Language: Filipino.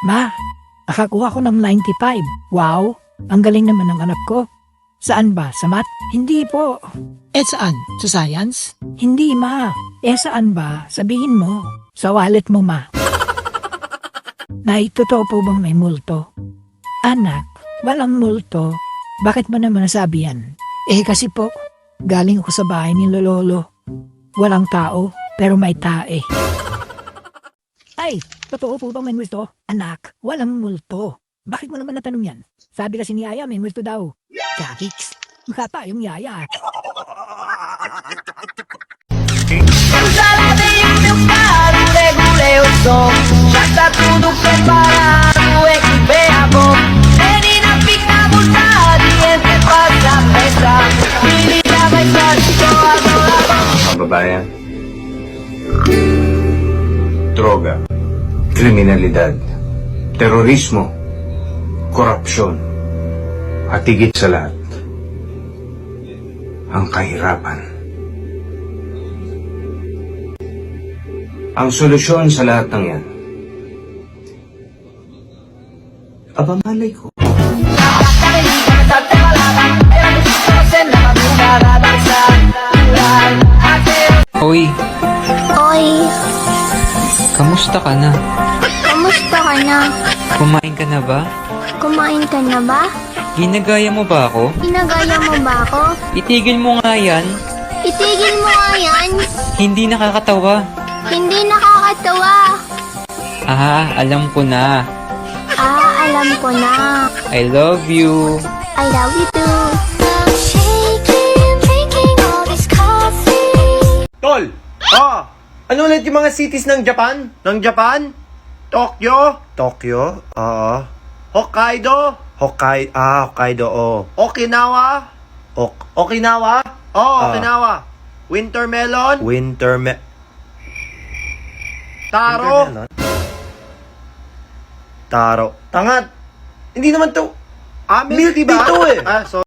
Ma, nakakuha ko ng 95. Wow, ang galing naman ng anak ko. Saan ba? Sa math? Hindi po. Saan? Sa science? Hindi, ma. Saan ba? Sabihin mo. Sa wallet mo, ma. Nay, totoo po bang may multo? Anak, walang multo. Bakit mo naman nasabi yan? Kasi po, galing ako sa bahay ni Lolo. Walang tao, pero may tae. Ay, totoo po bang may multo? Anak, walang multo. Bakit mo naman natanong yan? Sabi kasi ni Yaya, may multo daw. Kakix, mukha tayong Yaya. Usará bem o meu carro, regulei o som. Já tá tudo preparado, é que vem a bom. Menina fica abusada e entre passa a festa. Menina vai estar de boa, Kababayan, droga, kriminalidad, terorismo, korupsyon, at higit sa lahat, ang kahirapan. Ang solusyon sa lahat ng yan, aba malay ko. Hoy, Oy, kamusta ka na? kamusta ka na? Kumain ka na ba? Kumain ka na ba? Ginagaya mo ba ako? Inagaya mo ba ako? Itigil mo nga yan. Itigil mo nga yan. Hindi nakakatawa. Hindi nakakatawa. Alam ko na. Alam ko na. I love you. I love you too. Tol! Ano ulit yung mga cities ng Japan? Ng Japan? Tokyo? Tokyo? Oo. Hokkaido? Hokkaido, oo. Okinawa? Okinawa? Oo, Okinawa. Wintermelon? Taro? Taro. Tangat! Hindi naman to. Milk tea ba? Ito eh.